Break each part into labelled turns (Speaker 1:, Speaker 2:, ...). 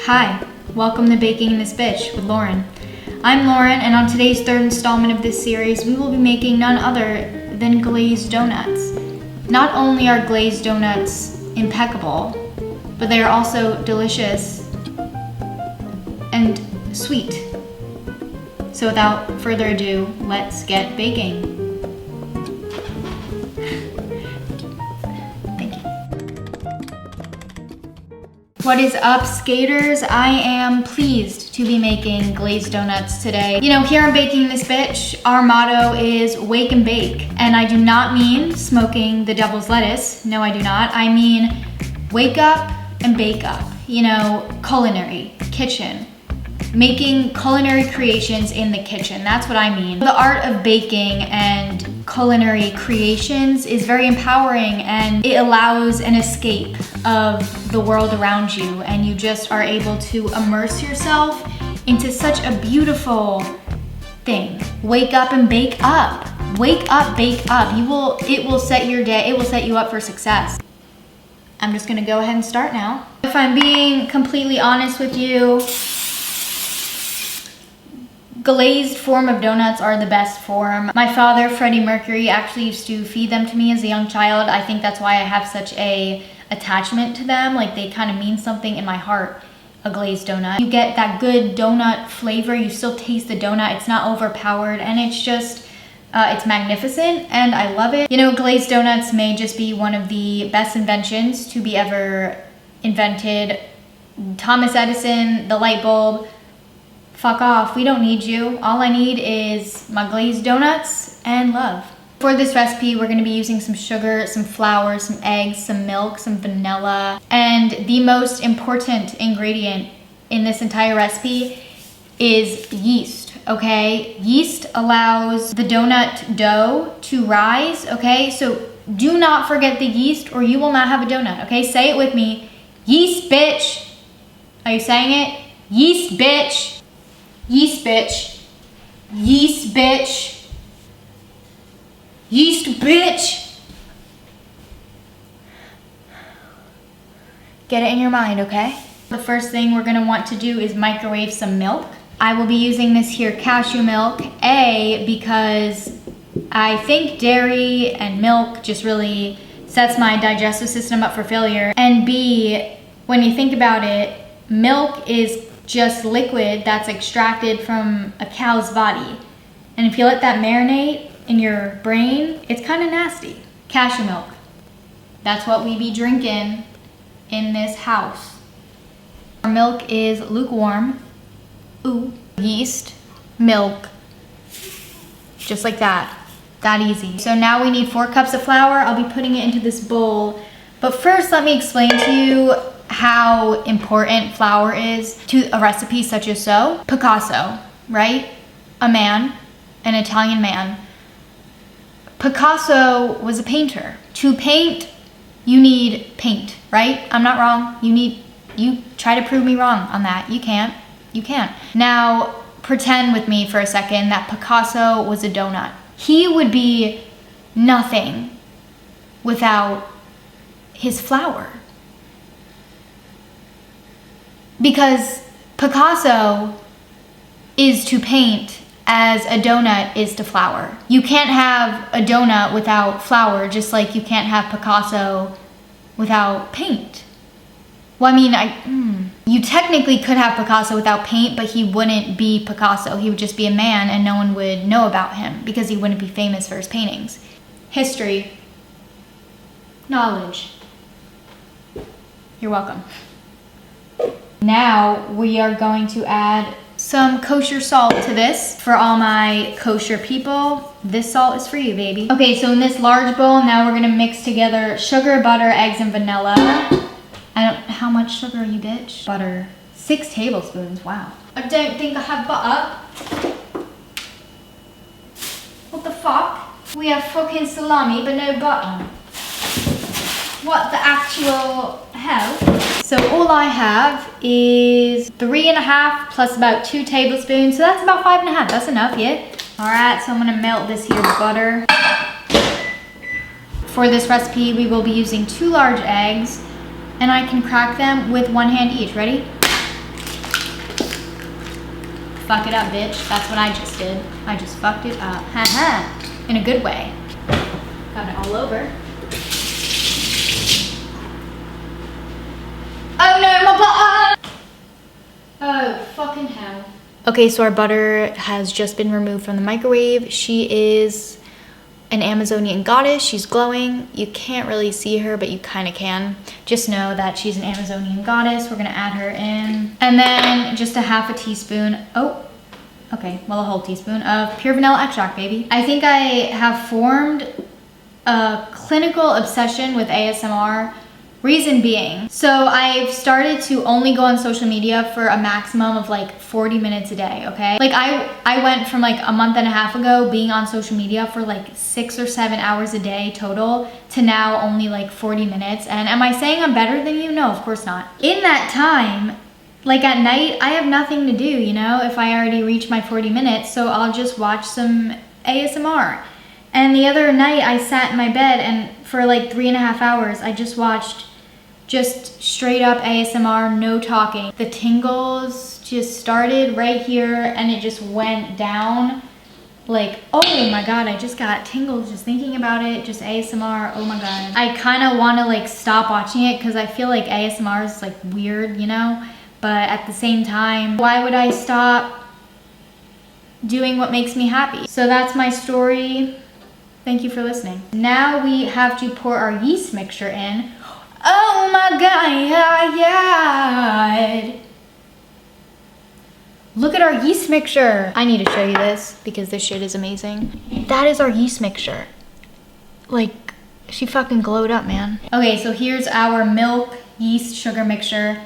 Speaker 1: Hi, welcome to Baking This Bitch with Lauren. I'm Lauren, and on today's third installment of this series, we will be making none other than glazed donuts. Not only are glazed donuts impeccable, but they are also delicious and sweet. So without further ado, let's get baking. What is up, skaters? I am pleased to be making glazed donuts today. You know, here on Baking This Bitch, our motto is wake and bake. And I do not mean smoking the devil's lettuce. No, I do not. I mean wake up and bake up. You know, culinary, kitchen. Making culinary creations in the kitchen. That's what I mean. The art of baking and culinary creations is very empowering, and it allows an escape of the world around you, and you just are able to immerse yourself into such a beautiful thing. Wake up and bake up. Wake up, bake up. It will set your day, it will set you up for success. I'm just gonna go ahead and start now. If I'm being completely honest with you, glazed form of donuts are the best form. My father, Freddie Mercury, actually used to feed them to me as a young child. I think that's why I have such a attachment to them. Like, they kind of mean something in my heart, a glazed donut. You get that good donut flavor. You still taste the donut. It's not overpowered, and it's just, it's magnificent, and I love it. You know, glazed donuts may just be one of the best inventions to be ever invented. Thomas Edison, the light bulb, fuck off, we don't need you. All I need is my glazed donuts and love. For this recipe, we're gonna be using some sugar, some flour, some eggs, some milk, some vanilla. And the most important ingredient in this entire recipe is yeast, okay? Yeast allows the donut dough to rise, okay? So do not forget the yeast or you will not have a donut, okay? Say it with me, yeast bitch. Are you saying it? Yeast bitch. Yeast bitch. Yeast bitch. Yeast bitch. Get it in your mind, okay? The first thing we're gonna want to do is microwave some milk. I will be using this here cashew milk, A, because I think dairy and milk just really sets my digestive system up for failure. And B, when you think about it, milk is just liquid that's extracted from a cow's body. And if you let that marinate in your brain, it's kind of nasty. Cashew milk. That's what we be drinking in this house. Our milk is lukewarm. Ooh. Yeast, milk, just like that. That easy. So now we need 4 cups of flour. I'll be putting it into this bowl. But first, let me explain to you how important flour is to a recipe such as so. Picasso, right? A man, an Italian man. Picasso was a painter. To paint, you need paint, right? I'm not wrong. You try to prove me wrong on that. You can't. You can't. Now, pretend with me for a second that Picasso was a donut. He would be nothing without his flour. Because Picasso is to paint as a donut is to flour. You can't have a donut without flour, just like you can't have Picasso without paint. Well, I mean, you technically could have Picasso without paint, but he wouldn't be Picasso. He would just be a man and no one would know about him because he wouldn't be famous for his paintings. History. Knowledge. You're welcome. Now we are going to add some kosher salt to this. For all my kosher people, this salt is for you, baby. Okay, so in this large bowl, now we're gonna mix together sugar, butter, eggs, and vanilla. How much sugar, you bitch? Butter, 6 tablespoons, wow. I don't think I have butter. What the fuck? We have fucking salami, but no butter. What the actual hell? So all I have is 3.5 plus about 2 tablespoons. So that's about 5.5. That's enough, yeah? All right, so I'm gonna melt this here butter. For this recipe, we will be using 2 large eggs, and I can crack them with 1 hand each. Ready? Fuck it up, bitch. That's what I just did. I just fucked it up. Haha. In a good way. Got it all over. Oh no, my butter! Oh, fucking hell. Okay, so our butter has just been removed from the microwave. She is an Amazonian goddess. She's glowing. You can't really see her, but you kind of can. Just know that she's an Amazonian goddess. We're gonna add her in. And then just a half a teaspoon, oh, okay, well, a whole teaspoon of pure vanilla extract, baby. I think I have formed a clinical obsession with ASMR. Reason being, so I've started to only go on social media for a maximum of like 40 minutes a day, okay? Like I went from like a month and a half ago being on social media for like 6 or 7 hours a day total to now only like 40 minutes. And am I saying I'm better than you? No, of course not. In that time, like at night, I have nothing to do, you know, if I already reached my 40 minutes, so I'll just watch some ASMR. And the other night I sat in my bed and for like 3.5 hours, I just watched just straight up ASMR, no talking. The tingles just started right here and it just went down. Like, oh my God, I just got tingles just thinking about it. Just ASMR, oh my God. I kind of want to like stop watching it because I feel like ASMR is like weird, you know? But at the same time, why would I stop doing what makes me happy? So that's my story. Thank you for listening. Now we have to pour our yeast mixture in. Oh my God. Look at our yeast mixture. I need to show you this because this shit is amazing. That is our yeast mixture. Like, she fucking glowed up, man. Okay, so here's our milk, yeast, sugar mixture.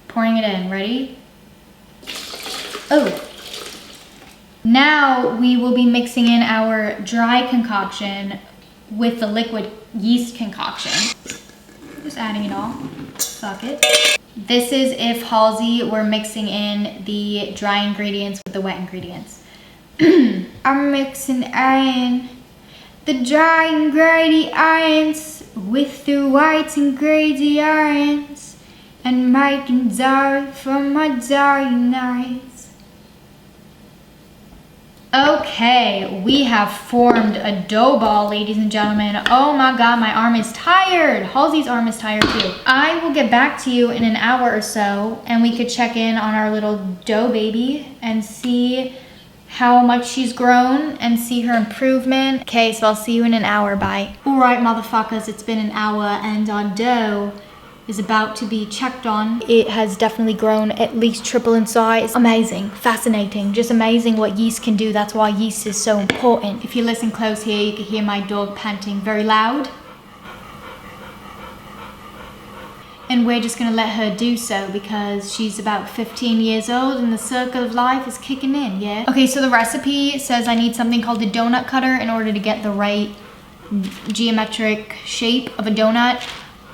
Speaker 1: Pouring it in, ready? Oh. Now we will be mixing in our dry concoction with the liquid yeast concoction. Just adding it all. Fuck it. This is if Halsey were mixing in the dry ingredients with the wet ingredients. I'm mixing in the dry ingredients with the white ingredients and making dark for my dark nights. Okay, we have formed a dough ball, ladies and gentlemen. Oh my God, my arm is tired. Halsey's arm is tired too. I will get back to you in an hour or so and we could check in on our little dough baby and see how much she's grown and see her improvement. Okay, so I'll see you in an hour, bye. All right, motherfuckers, it's been an hour and our dough is about to be checked on. It has definitely grown at least triple in size. Amazing, fascinating, just amazing what yeast can do. That's why yeast is so important. If you listen close here, you can hear my dog panting very loud. And we're just gonna let her do so because she's about 15 years old and the circle of life is kicking in, yeah? Okay, so the recipe says I need something called a donut cutter in order to get the right geometric shape of a donut.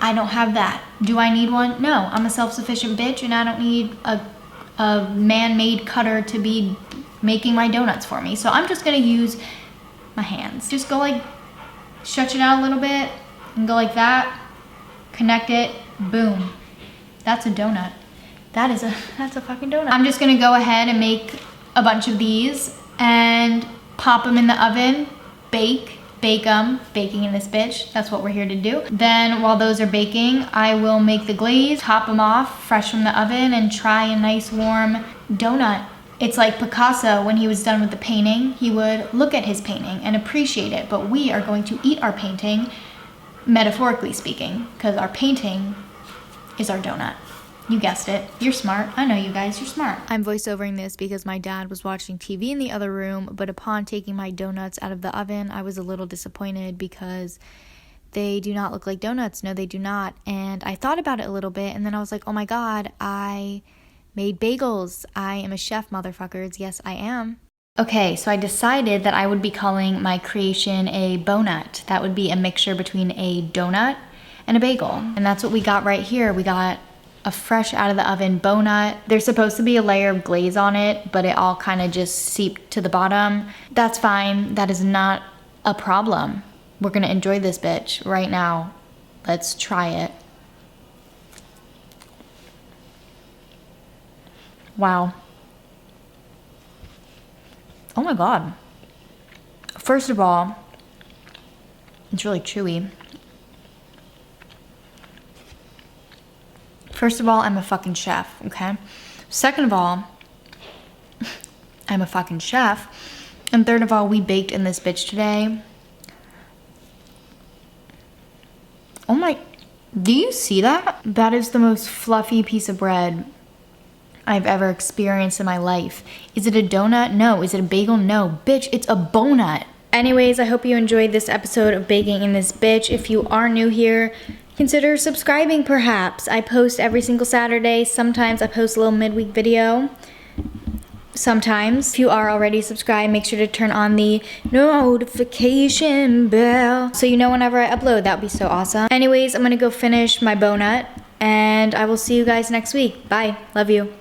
Speaker 1: I don't have that. Do I need one? No, I'm a self-sufficient bitch and I don't need a man-made cutter to be making my donuts for me. So I'm just gonna use my hands. Just go like, stretch it out a little bit and go like that, connect it, boom. That's a donut. That's a fucking donut. I'm just gonna go ahead and make a bunch of these and pop them in the oven, bake them, baking in this bitch. That's what we're here to do. Then while those are baking, I will make the glaze, top them off fresh from the oven and try a nice warm donut. It's like Picasso, when he was done with the painting, he would look at his painting and appreciate it, but we are going to eat our painting, metaphorically speaking, because our painting is our donut. You guessed it. You're smart. I know you guys, you're smart. I'm voiceovering this because my dad was watching TV in the other room, but upon taking my donuts out of the oven, I was a little disappointed because they do not look like donuts. No, they do not. And I thought about it a little bit, and then I was like, oh my God, I made bagels. I am a chef, motherfuckers. Yes, I am. Okay, so I decided that I would be calling my creation a bonut. That would be a mixture between a donut and a bagel. And that's what we got right here. We got a fresh out of the oven bonut. There's supposed to be a layer of glaze on it, but it all kind of just seeped to the bottom. That's fine. That is not a problem. We're gonna enjoy this bitch right now. Let's try it. Wow. Oh my God. First of all, it's really chewy. First of all, I'm a fucking chef, okay? Second of all, I'm a fucking chef. And third of all, we baked in this bitch today. Oh my, do you see that? That is the most fluffy piece of bread I've ever experienced in my life. Is it a donut? No. Is it a bagel? No. Bitch, it's a bonut. Anyways, I hope you enjoyed this episode of Baking in This Bitch. If you are new here, consider subscribing perhaps. I post every single Saturday. Sometimes I post a little midweek video. Sometimes. If you are already subscribed, make sure to turn on the notification bell so you know whenever I upload. That would be so awesome. Anyways, I'm gonna go finish my donut and I will see you guys next week. Bye. Love you.